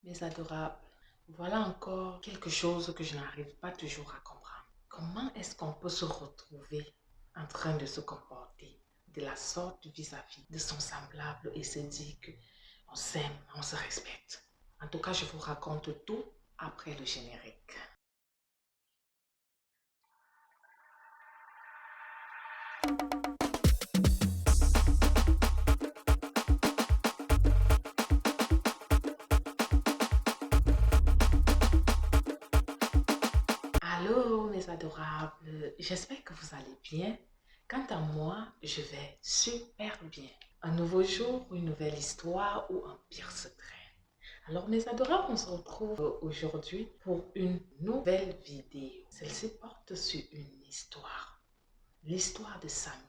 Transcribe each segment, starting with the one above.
Mes adorables, voilà encore quelque chose que je n'arrive pas toujours à comprendre. Comment est-ce qu'on peut se retrouver en train de se comporter de la sorte vis-à-vis de son semblable et se dire qu'on s'aime, on se respecte? En tout cas, je vous raconte tout après le générique. Allô, mes adorables, j'espère que vous allez bien. Quant à moi, je vais super bien. Un nouveau jour, une nouvelle histoire ou un pire secret. Alors, mes adorables, on se retrouve aujourd'hui pour une nouvelle vidéo. Celle-ci porte sur une histoire, l'histoire de Samuel.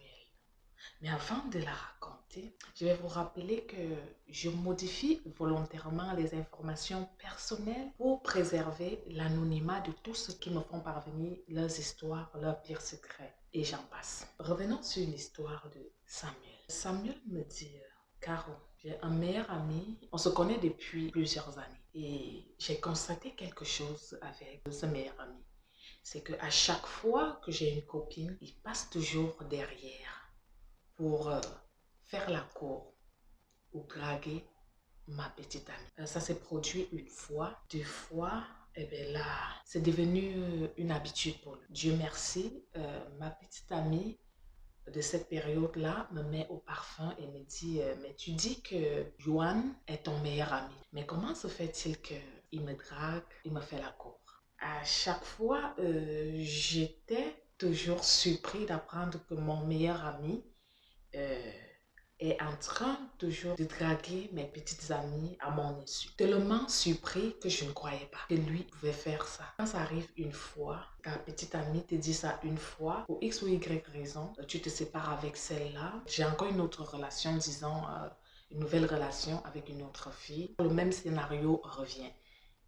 Mais avant de la raconter, je vais vous rappeler que je modifie volontairement les informations personnelles pour préserver l'anonymat de tous ceux qui me font parvenir leurs histoires, leurs pires secrets. Et j'en passe. Revenons sur l'histoire de Samuel. Samuel me dit, Caro, j'ai un meilleur ami, on se connaît depuis plusieurs années. Et j'ai constaté quelque chose avec ce meilleur ami. C'est qu'à chaque fois que j'ai une copine, il passe toujours derrière pour faire la cour ou draguer ma petite amie. Ça s'est produit une fois, deux fois, et bien là, c'est devenu une habitude pour lui. Dieu merci, ma petite amie de cette période-là me met au parfum et me dit mais tu dis que Johan est ton meilleur ami. Mais comment se fait-il qu'il me drague, il me fait la cour? À chaque fois, j'étais toujours surpris d'apprendre que mon meilleur ami euh, est en train toujours de draguer mes petites amies à mon insu. Tellement surpris que je ne croyais pas que lui pouvait faire ça. Quand ça arrive une fois, ta petite amie te dit ça une fois, pour X ou Y raison, tu te sépares avec celle-là. J'ai encore une autre relation, disons, une nouvelle relation avec une autre fille. Le même scénario revient.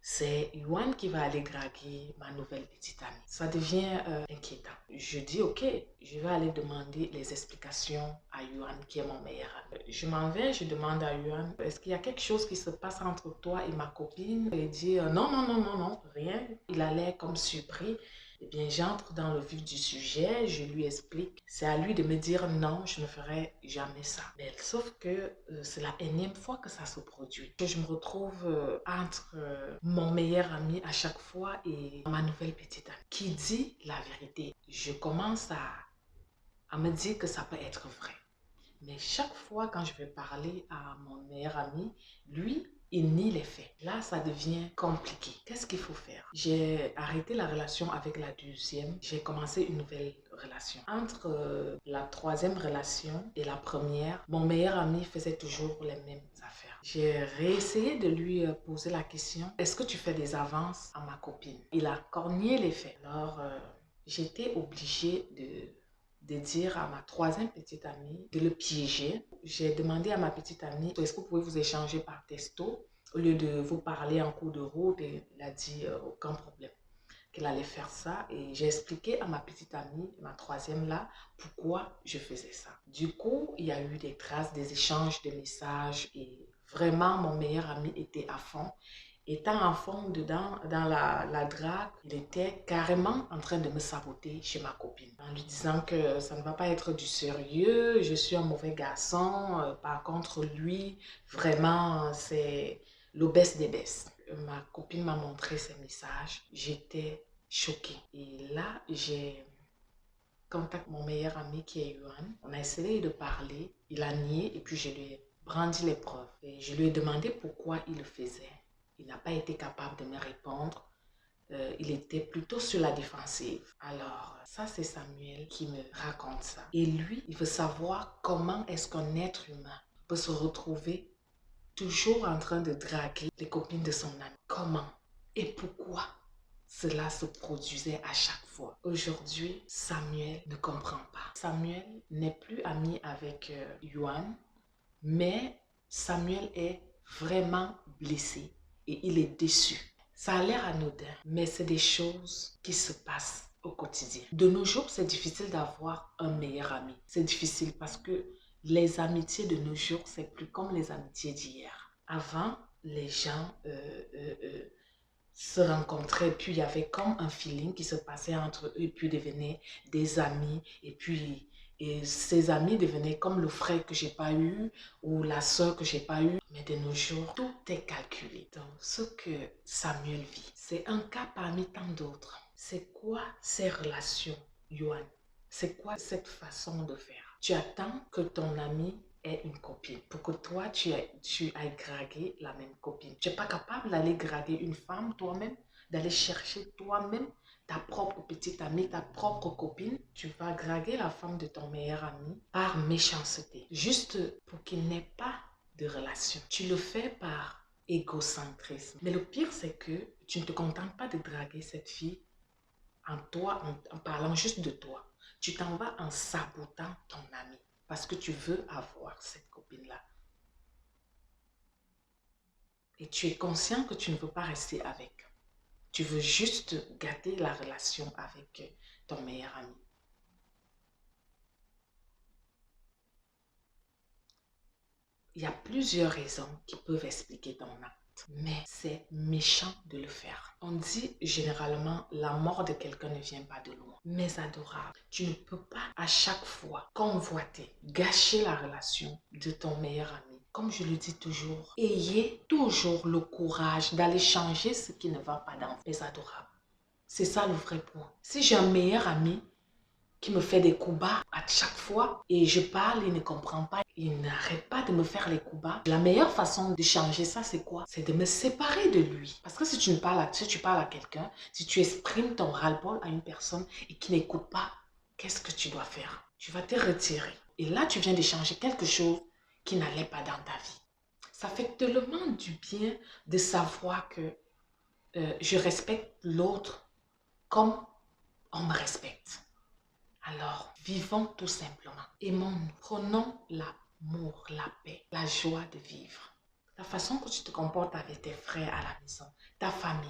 C'est Yuan qui va aller draguer ma nouvelle petite amie. Ça devient inquiétant. Je dis, ok, je vais aller demander les explications à Yuan, qui est mon meilleur ami. Je m'en vais, je demande à Yuan, est-ce qu'il y a quelque chose qui se passe entre toi et ma copine? Il dit, non, non, non, non, non, rien. Il a l'air comme surpris. Eh bien, j'entre dans le vif du sujet, je lui explique. C'est à lui de me dire non, je ne ferai jamais ça. Mais sauf que c'est la énième fois que ça se produit. Que je me retrouve entre mon meilleur ami à chaque fois et ma nouvelle petite amie qui dit la vérité. Je commence à me dire que ça peut être vrai. Mais chaque fois quand je vais parler à mon meilleur ami, lui, il nie les faits. Là, ça devient compliqué. Qu'est-ce qu'il faut faire? J'ai arrêté la relation avec la deuxième. J'ai commencé une nouvelle relation. Entre la troisième relation et la première, mon meilleur ami faisait toujours les mêmes affaires. J'ai réessayé de lui poser la question, est-ce que tu fais des avances à ma copine? Il a cornié les faits. Alors, j'étais obligée de dire à ma troisième petite amie de le piéger. J'ai demandé à ma petite amie, est-ce que vous pouvez vous échanger par texto au lieu de vous parler en cours de route? Et elle a dit aucun problème, qu'elle allait faire ça. Et j'ai expliqué à ma petite amie, ma troisième là, pourquoi je faisais ça. Du coup, il y a eu des traces, des échanges de messages et vraiment mon meilleur ami était à fond. Étant à fond dedans, dans la drague, il était carrément en train de me saboter chez ma copine. En lui disant que ça ne va pas être du sérieux, je suis un mauvais garçon. Par contre, lui, vraiment, c'est l'obèse des baisses. Ma copine m'a montré ces messages. J'étais choquée. Et là, j'ai contacté mon meilleur ami qui est Yuan. On a essayé de parler. Il a nié et puis je lui ai brandi les preuves. Et je lui ai demandé pourquoi il le faisait. Il n'a pas été capable de me répondre. Il était plutôt sur la défensive. Alors, ça c'est Samuel qui me raconte ça. Et lui, il veut savoir comment est-ce qu'un être humain peut se retrouver toujours en train de draguer les copines de son ami. Comment et pourquoi cela se produisait à chaque fois. Aujourd'hui, Samuel ne comprend pas. Samuel n'est plus ami avec Yuan, mais Samuel est vraiment blessé et il est déçu. Ça a l'air anodin, mais c'est des choses qui se passent au quotidien. De nos jours, c'est difficile d'avoir un meilleur ami. C'est difficile parce que les amitiés de nos jours, c'est plus comme les amitiés d'hier. Avant, les gens se rencontraient, puis il y avait comme un feeling qui se passait entre eux, puis devenaient des amis, et ces amis devenaient comme le frère que j'ai pas eu, ou la soeur que j'ai pas eu. Mais de nos jours, tout est calculé. Donc, ce que Samuel vit, c'est un cas parmi tant d'autres. C'est quoi ces relations, Johan? C'est quoi cette façon de faire? Tu attends que ton ami ait une copine pour que toi, tu ailles draguer la même copine. Tu n'es pas capable d'aller draguer une femme toi-même, d'aller chercher toi-même ta propre petite amie, ta propre copine. Tu vas draguer la femme de ton meilleur ami par méchanceté, juste pour qu'il n'ait pas de relation. Tu le fais par égocentrisme. Mais le pire, c'est que tu ne te contentes pas de draguer cette fille en toi, en parlant juste de toi. Tu t'en vas en sabotant ton ami parce que tu veux avoir cette copine-là. Et tu es conscient que tu ne veux pas rester avec. Tu veux juste gâter la relation avec ton meilleur ami. Il y a plusieurs raisons qui peuvent expliquer ton acte, mais c'est méchant de le faire. On dit généralement la mort de quelqu'un ne vient pas de loin. Mais adorable, tu ne peux pas à chaque fois convoiter, gâcher la relation de ton meilleur ami. Comme je le dis toujours, ayez toujours le courage d'aller changer ce qui ne va pas dans mes adorables. C'est ça le vrai point. Si j'ai un meilleur ami qui me fait des coups bas à chaque fois et je parle, il ne comprend pas, il n'arrête pas de me faire les coups bas. La meilleure façon de changer ça, c'est quoi? C'est de me séparer de lui. Parce que si tu parles à quelqu'un, si tu exprimes ton ras-le-bol à une personne et qui n'écoute pas, qu'est-ce que tu dois faire? Tu vas te retirer. Et là, tu viens de changer quelque chose qui n'allait pas dans ta vie. Ça fait tellement du bien de savoir que je respecte l'autre comme on me respecte. Alors, vivons tout simplement. Aimons-nous. Prenons l'amour, la paix, la joie de vivre. La façon que tu te comportes avec tes frères à la maison, ta famille.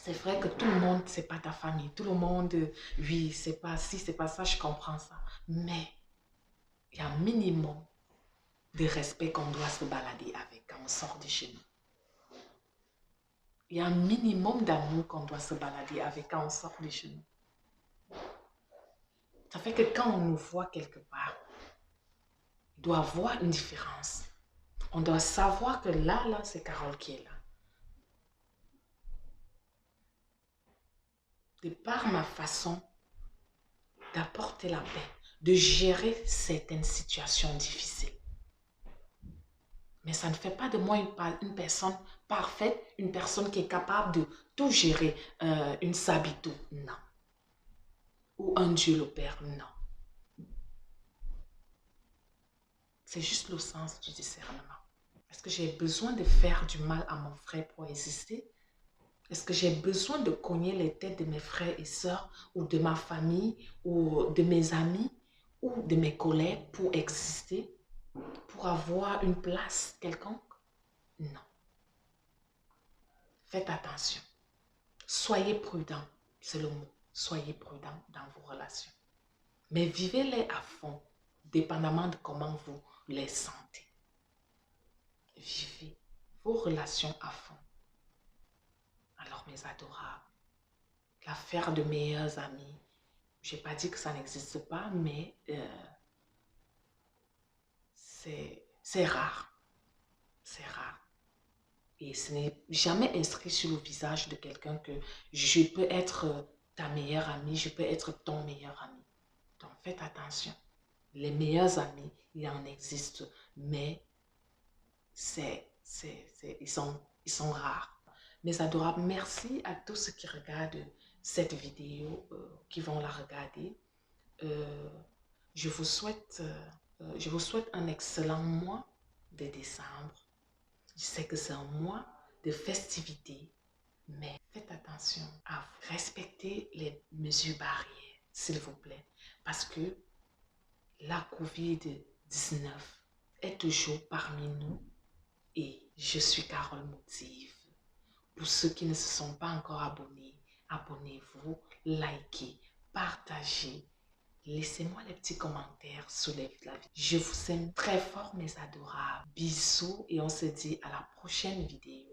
C'est vrai que tout le monde, c'est pas ta famille. Tout le monde, oui, c'est pas ci, c'est pas ça, je comprends ça. Mais il y a un minimum de respect qu'on doit se balader avec quand on sort de chez nous. Il y a un minimum d'amour qu'on doit se balader avec quand on sort de chez nous. Ça fait que quand on nous voit quelque part, il doit avoir une différence. On doit savoir que là, c'est Carole qui est là. De par ma façon d'apporter la paix, de gérer certaines situations difficiles. Mais ça ne fait pas de moi une personne parfaite, une personne qui est capable de tout gérer. Une Sabitou, non. Ou un Dieu le Père, non. C'est juste le sens du discernement. Est-ce que j'ai besoin de faire du mal à mon frère pour exister? Est-ce que j'ai besoin de cogner les têtes de mes frères et sœurs ou de ma famille ou de mes amis ou de mes collègues pour exister, pour avoir une place quelconque? Non. Faites attention. Soyez prudents, c'est le mot. Soyez prudents dans vos relations. Mais vivez-les à fond, dépendamment de comment vous les sentez. Vivez vos relations à fond. Alors, mes adorables, l'affaire de meilleurs amis, je n'ai pas dit que ça n'existe pas, mais c'est rare. C'est rare. Et ce n'est jamais inscrit sur le visage de quelqu'un que je peux être ta meilleure amie, je peux être ton meilleur ami. Donc, faites attention. Les meilleurs amis, il en existe, mais ils sont rares. Mes adorables, merci à tous ceux qui regardent cette vidéo, qui vont la regarder. Je vous souhaite un excellent mois de décembre. Je sais que c'est un mois de festivités, mais faites attention à vous. Respectez les mesures barrières, s'il vous plaît, parce que la COVID-19 est toujours parmi nous et je suis Carole Motive. Pour ceux qui ne se sont pas encore abonnés, abonnez-vous, likez, partagez laissez-moi les petits commentaires sous la vidéo. Je vous aime très fort, mes adorables. Bisous et on se dit à la prochaine vidéo.